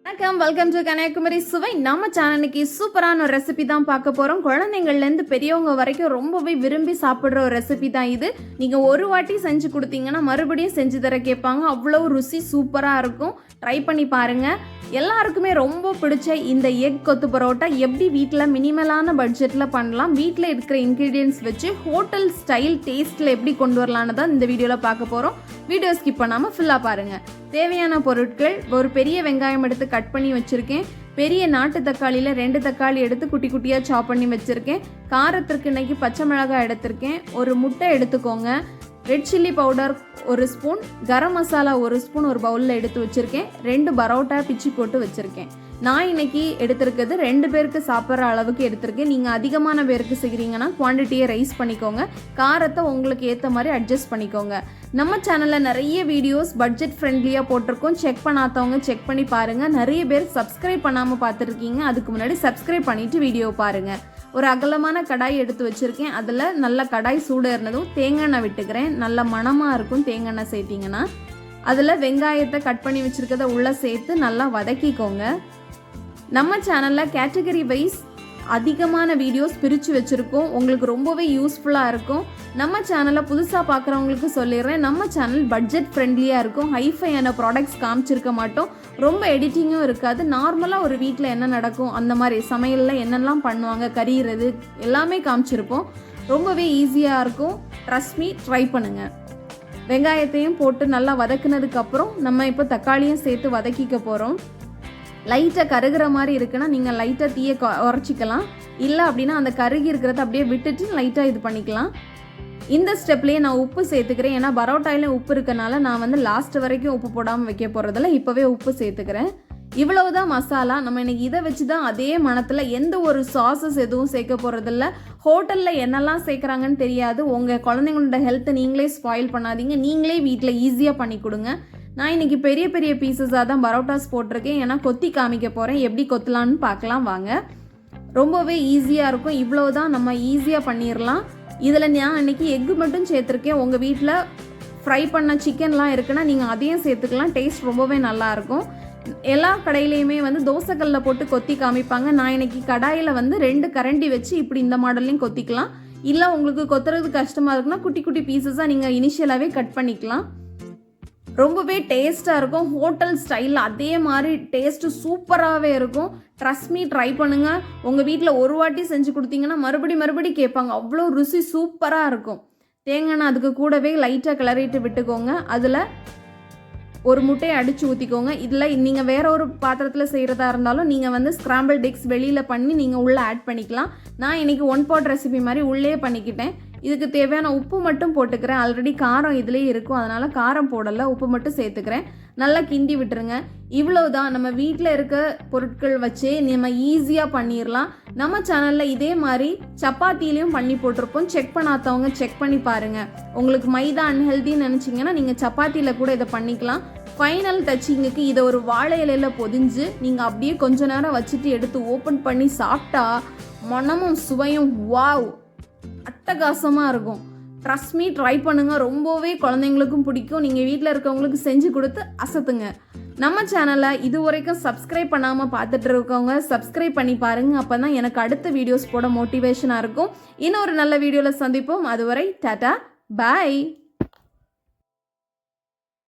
வணக்கம், welcome to Kanyakumari சுவை. நம்ம சேனலுக்கு சூப்பரான ஒரு ரெசிபி தான் பார்க்க போகிறோம். குழந்தைங்கள்லேருந்து பெரியவங்க வரைக்கும் ரொம்பவே விரும்பி சாப்பிட்ற ஒரு ரெசிபி தான் இது. நீங்கள் ஒரு வாட்டி செஞ்சு கொடுத்தீங்கன்னா மறுபடியும் செஞ்சு தர கேட்பாங்க. அவ்வளோ ருசி சூப்பராக இருக்கும். ட்ரை பண்ணி பாருங்கள். எல்லாருக்குமே ரொம்ப பிடிச்ச இந்த எக் கொத்து பரோட்டா எப்படி வீட்டில் மினிமலான பட்ஜெட்டில் பண்ணலாம், வீட்டில் இருக்கிற இன்க்ரீடியன்ஸ் வச்சு ஹோட்டல் ஸ்டைல் டேஸ்ட்டில் எப்படி கொண்டு வரலான்னு தான் இந்த வீடியோவில் பார்க்க போகிறோம். வீடியோ ஸ்கிப் பண்ணாமல் ஃபுல்லாக பாருங்கள். தேவையான பொருட்கள்: ஒரு பெரிய வெங்காயம் எடுத்து கட் பண்ணி வச்சுருக்கேன். பெரிய நாட்டு தக்காளியில் 2 தக்காளி எடுத்து குட்டி குட்டியாக சாப் பண்ணி வச்சுருக்கேன். காரத்திற்கு இன்னைக்கு பச்சை மிளகாய் எடுத்திருக்கேன். ஒரு முட்டை எடுத்துக்கோங்க. Red chilli powder 1 spoon, garam masala 1 spoon ஒரு பவுலில் எடுத்து வச்சுருக்கேன். 2 பரோட்டா பிச்சு போட்டு வச்சுருக்கேன். நான் இன்னைக்கு எடுத்திருக்கிறது 2 பேருக்கு சாப்பிட்ற அளவுக்கு எடுத்திருக்கேன். நீங்கள் அதிகமான பேருக்கு செய்கிறீங்கன்னா குவான்டிட்டியை ரைஸ் பண்ணிக்கோங்க. காரத்தை உங்களுக்கு ஏற்ற மாதிரி அட்ஜஸ்ட் பண்ணிக்கோங்க. நம்ம சேனலில் நிறைய வீடியோஸ் பட்ஜெட் ஃப்ரெண்ட்லியாக போட்டிருக்கோம். செக் பண்ணாதவங்க செக் பண்ணி பாருங்கள். நிறைய பேர் சப்ஸ்கிரைப் பண்ணாமல் பார்த்துருக்கீங்க. அதுக்கு முன்னாடி சப்ஸ்கிரைப் பண்ணிவிட்டு வீடியோ பாருங்கள். ஒரு அகலமான கடாய் எடுத்து வச்சுருக்கேன். அதில் நல்ல கடாய் சூடு இருந்ததும் தேங்காய் எண்ணெய் விட்டுக்கிறேன். நல்ல மணமாக இருக்கும் தேங்காய் எண்ணெய் சேர்த்திங்கன்னா. அதில் வெங்காயத்தை கட் பண்ணி வச்சுருக்கதை உள்ளே சேர்த்து நல்லா வதக்கிக்கோங்க. நம்ம சேனலில் கேட்டகரி வைஸ் அதிகமான வீடியோஸ் பிரித்து வச்சுருக்கோம். உங்களுக்கு ரொம்பவே யூஸ்ஃபுல்லாக இருக்கும். நம்ம சேனலை புதுசாக பார்க்குறவங்களுக்கு சொல்லிடுறேன், நம்ம சேனல் பட்ஜெட் ஃப்ரெண்ட்லியாக இருக்கும். ஹைஃபையான ப்ராடக்ட்ஸ் காமிச்சிருக்க மாட்டோம். ரொம்ப எடிட்டிங்கும் இருக்காது. நார்மலாக ஒரு வீட்டில் என்ன நடக்கும், அந்த மாதிரி சமையலில் என்னெல்லாம் பண்ணுவாங்க, கறிகிறது எல்லாமே காமிச்சிருப்போம். ரொம்பவே ஈஸியாக இருக்கும். ட்ரஸ்ட் மீ, ட்ரை பண்ணுங்கள். வெங்காயத்தையும் போட்டு நல்லா வதக்குனதுக்கப்புறம் நம்ம இப்போ தக்காளியும் சேர்த்து வதக்கிக்க போகிறோம். லைட்டாக கருகிற மாதிரி இருக்குன்னா நீங்கள் லைட்டாக தீயை உரைச்சிக்கலாம். இல்லை அப்படின்னா அந்த கருகி இருக்கிறத அப்படியே விட்டுட்டு லைட்டாக இது பண்ணிக்கலாம். இந்த ஸ்டெப்லேயே நான் உப்பு சேர்த்துக்கிறேன். ஏன்னா பரோட்டாயிலும் உப்பு இருக்கனால நான் வந்து லாஸ்ட் வரைக்கும் உப்பு போடாமல் வைக்க போகிறதில்ல, இப்போவே உப்பு சேர்த்துக்கிறேன். இவ்வளவுதான் மசாலா. நம்ம இன்னைக்கு இதை வச்சு தான் அதே மணத்தில் எந்த ஒரு சாஸஸ் எதுவும் சேர்க்க போகிறதில்ல. ஹோட்டலில் என்னெல்லாம் சேர்க்குறாங்கன்னு தெரியாது. உங்கள் குழந்தைங்களோட ஹெல்த்தை நீங்களே ஸ்பாயில் பண்ணாதீங்க. நீங்களே வீட்டில் ஈஸியாக பண்ணி கொடுங்க. நான் இன்றைக்கி பெரிய பெரிய பீசஸாக தான் பரோட்டாஸ் போட்டிருக்கேன். ஏன்னா கொத்தி காமிக்க போகிறேன். எப்படி கொத்தலான்னு பார்க்கலாம் வாங்க. ரொம்பவே ஈஸியாக இருக்கும். இவ்வளோ தான், நம்ம ஈஸியாக பண்ணிடலாம். இதில் நான் இன்றைக்கி எக்கு மட்டும் சேர்த்துருக்கேன். உங்கள் வீட்டில் ஃப்ரை பண்ண சிக்கன்லாம் இருக்குன்னா நீங்கள் அதையும் சேர்த்துக்கலாம். டேஸ்ட் ரொம்பவே நல்லாயிருக்கும். எல்லா கடையிலையுமே வந்து தோசைக்கல்லில் போட்டு கொத்தி காமிப்பாங்க. நான் இன்றைக்கி கடாயில் வந்து 2 கரண்டி வச்சு இப்படி இந்த மாடல்லையும் கொத்திக்கலாம். இல்லை உங்களுக்கு கொத்துறது கஷ்டமாக இருக்குன்னா குட்டி குட்டி பீசஸாக நீங்கள் இனிஷியலாகவே கட் பண்ணிக்கலாம். ரொம்பவே டேஸ்ட்டாக இருக்கும். ஹோட்டல் ஸ்டைலில் அதே மாதிரி டேஸ்ட்டு சூப்பராகவே இருக்கும். ட்ரஸ்ட் மீ, ட்ரை பண்ணுங்கள். உங்கள் வீட்டில் ஒரு வாட்டி செஞ்சு கொடுத்தீங்கன்னா மறுபடி கேட்பாங்க. அவ்வளோ ருசி சூப்பராக இருக்கும். தேங்காய் எண்ணெய் அதுக்கு கூடவே லைட்டாக கிளறிட்டு விட்டுக்கோங்க. அதில் ஒரு முட்டையை அடித்து ஊற்றிக்கோங்க. இதில் நீங்கள் வேற ஒரு பாத்திரத்தில் செய்கிறதா இருந்தாலும் நீங்கள் வந்து ஸ்க்ராம்பிள் எக்ஸ் வெளியில் பண்ணி நீங்கள் உள்ளே ஆட் பண்ணிக்கலாம். நான் இன்றைக்கி 1 பாட் ரெசிபி மாதிரி உள்ளே பண்ணிக்கிட்டேன். இதுக்கு தேவையான உப்பு மட்டும் போட்டுக்கிறேன். ஆல்ரெடி காரம் இதுலேயே இருக்கும், அதனால் காரம் போடலை, உப்பு மட்டும் சேர்த்துக்கிறேன். நல்லா கிண்டி விட்டுருங்க. இவ்வளோ தான், நம்ம வீட்டில் இருக்க பொருட்கள் வச்சே நம்ம ஈஸியாக பண்ணிடலாம். நம்ம சேனலில் இதே மாதிரி சப்பாத்திலையும் பண்ணி போட்டிருப்போம். செக் பண்ணாதவங்க செக் பண்ணி பாருங்கள். உங்களுக்கு மைதா அன்ஹெல்தின்னு நினச்சிங்கன்னா நீங்கள் சப்பாத்தியில் கூட இதை பண்ணிக்கலாம். ஃபைனல் டச்சிங்குக்கு இதை ஒரு வாழை இலையில் பொதிஞ்சு நீங்கள் அப்படியே கொஞ்ச நேரம் வச்சுட்டு எடுத்து ஓப்பன் பண்ணி சாப்பிட்டா மனமும் சுவையும் வாவ் அட்டகாசமாக இருக்கும். ட்ரஸ்ட் மீ, ட்ரை பண்ணுங்கள். ரொம்பவே குழந்தைங்களுக்கும் பிடிக்கும். நீங்கள் வீட்டில் இருக்கவங்களுக்கு செஞ்சு கொடுத்து அசத்துங்க. நம்ம சேனலை இது வரைக்கும் சப்ஸ்கிரைப் பண்ணாமல் பார்த்துட்டு இருக்கவங்க சப்ஸ்கிரைப் பண்ணி பாருங்கள். அப்போ தான் எனக்கு அடுத்த வீடியோஸ் போட மோட்டிவேஷனாக இருக்கும். இன்னொரு நல்ல வீடியோவில் சந்திப்போம். அதுவரை டாடா, பாய்.